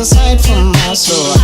a sight for my soul.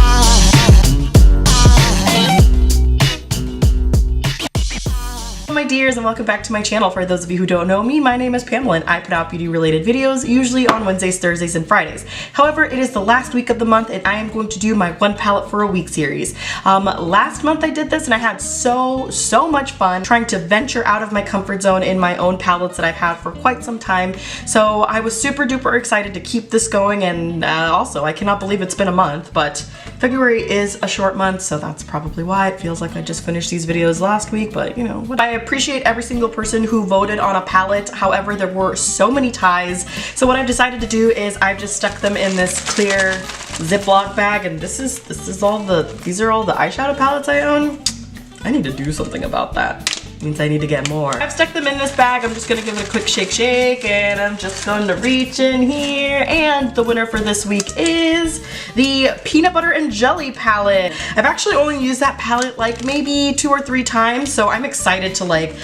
My dears, and welcome back to my channel. For those of you who don't know me, my name is Pamela and I put out beauty related videos usually on Wednesdays, Thursdays, and Fridays. However, it is the last week of the month and I am going to do my one palette for a week series. Last month I did this and I had so much fun trying to venture out of my comfort zone in my own palettes that I've had for quite some time. So I was super duper excited to keep this going, and also I cannot believe it's been a month, but February is a short month, so that's probably why it feels like I just finished these videos last week, but you know, I appreciate every single person who voted on a palette. However, there were so many ties. So what I've decided to do is I've just stuck them in this clear Ziploc bag, and these are all the eyeshadow palettes I own. I need to do something about that. Means I need to get more. I've stuck them in this bag. I'm just gonna give it a quick shake, and I'm just going to reach in here, and the winner for this week is the Peanut Butter and Jelly palette. I've actually only used that palette like maybe 2 or 3 times, so I'm excited to like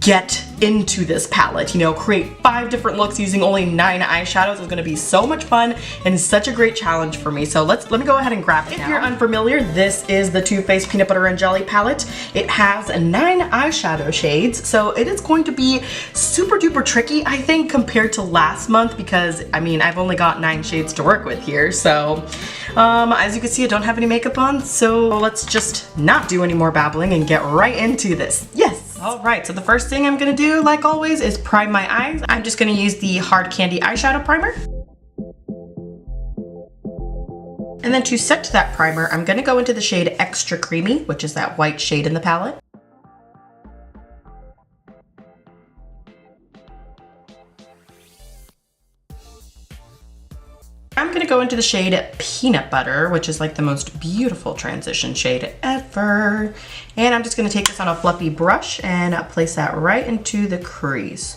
get into this palette, you know, create 5 different looks using only 9 eyeshadows. It's gonna be so much fun and such a great challenge for me. So let me go ahead and grab it now. If you're unfamiliar, this is the Too Faced Peanut Butter and Jelly palette. It has 9 eyeshadow shades, so it is going to be super duper tricky, I think, compared to last month, because I mean, I've only got 9 shades to work with here. So as you can see, I don't have any makeup on, so let's just not do any more babbling and get right into this. Yes! Alright, so the first thing I'm gonna do, like always, is prime my eyes. I'm just gonna use the Hard Candy eyeshadow primer. And then to set that primer, I'm gonna go into the shade Extra Creamy, which is that white shade in the palette. I'm gonna go into the shade Peanut Butter, which is like the most beautiful transition shade ever. And I'm just gonna take this on a fluffy brush and place that right into the crease.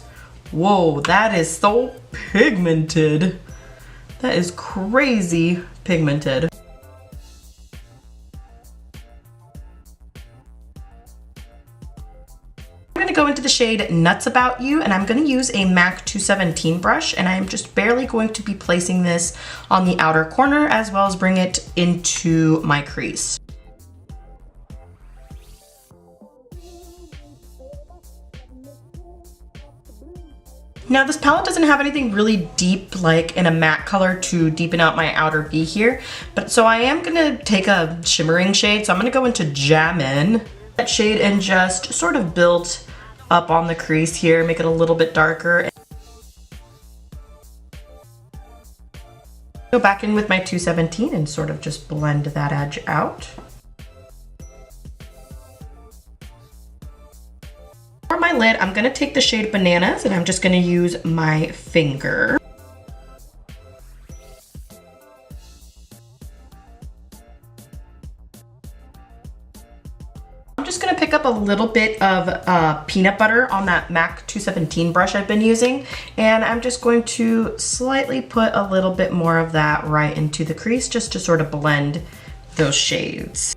Whoa, that is so pigmented. That is crazy pigmented. I'm gonna go into the shade Nuts About You, and I'm gonna use a MAC 217 brush, and I'm just barely going to be placing this on the outer corner as well as bring it into my crease. Now this palette doesn't have anything really deep like in a matte color to deepen out my outer V here, but so I am gonna take a shimmering shade, so I'm gonna go into Jammin', that shade, and just sort of build up on the crease here, make it a little bit darker. Go back in with my 217 and sort of just blend that edge out. For my lid, I'm gonna take the shade Bananas and I'm just gonna use my finger. I'm just gonna pick up a little bit of peanut butter on that MAC 217 brush I've been using, and I'm just going to slightly put a little bit more of that right into the crease just to sort of blend those shades.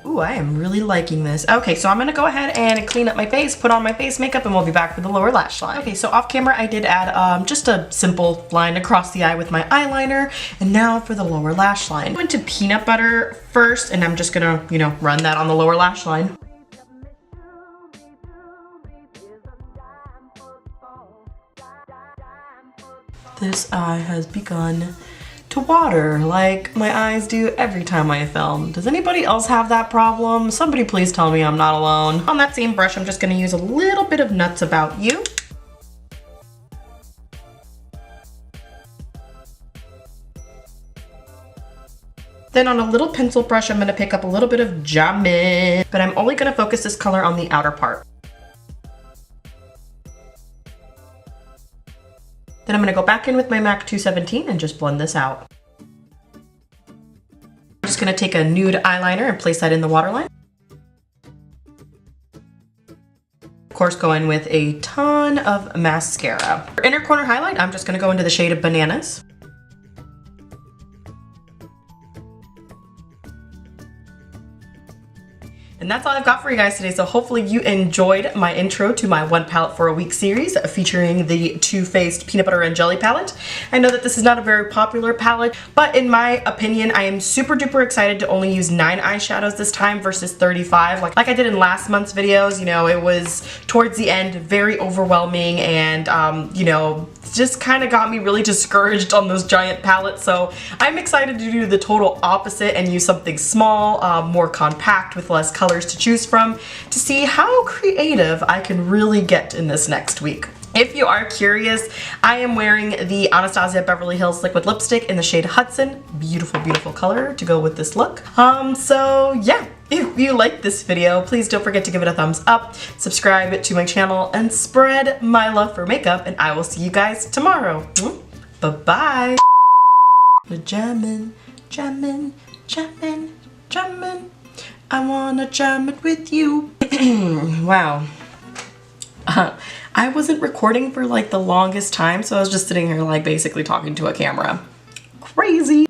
Ooh, I am really liking this. Okay, so I'm gonna go ahead and clean up my face, put on my face makeup, and we'll be back for the lower lash line. Okay, so off camera I did add just a simple line across the eye with my eyeliner, and now for the lower lash line. I went to peanut butter first, and I'm just gonna, you know, run that on the lower lash line. This eye has begun to water like my eyes do every time I film. Does anybody else have that problem? Somebody please tell me I'm not alone. On that same brush, I'm just gonna use a little bit of Nuts About You. Then on a little pencil brush, I'm gonna pick up a little bit of Jammin', but I'm only gonna focus this color on the outer part. Then I'm gonna go back in with my MAC 217 and just blend this out. I'm just gonna take a nude eyeliner and place that in the waterline. Of course, go in with a ton of mascara. For inner corner highlight, I'm just gonna go into the shade of Bananas. And that's all I've got for you guys today. So hopefully you enjoyed my intro to my one palette for a week series featuring the Too Faced Peanut Butter and Jelly palette. I know that this is not a very popular palette, but in my opinion, I am super duper excited to only use 9 eyeshadows this time versus 35. Like I did in last month's videos, you know, it was towards the end very overwhelming and, you know, just kind of got me really discouraged on those giant palettes. So I'm excited to do the total opposite and use something small, more compact with less colors to choose from to see how creative I can really get in this next week. If you are curious, I am wearing the Anastasia Beverly Hills Liquid Lipstick in the shade Hudson. Beautiful, beautiful color to go with this look. So yeah, if you like this video, please don't forget to give it a thumbs up, subscribe to my channel, and spread my love for makeup, and I will see you guys tomorrow. Bye-bye. Jammin', jammin', jammin', jammin'. I wanna jam it with you. Wow. I wasn't recording for like the longest time, so I was just sitting here like basically talking to a camera. Crazy.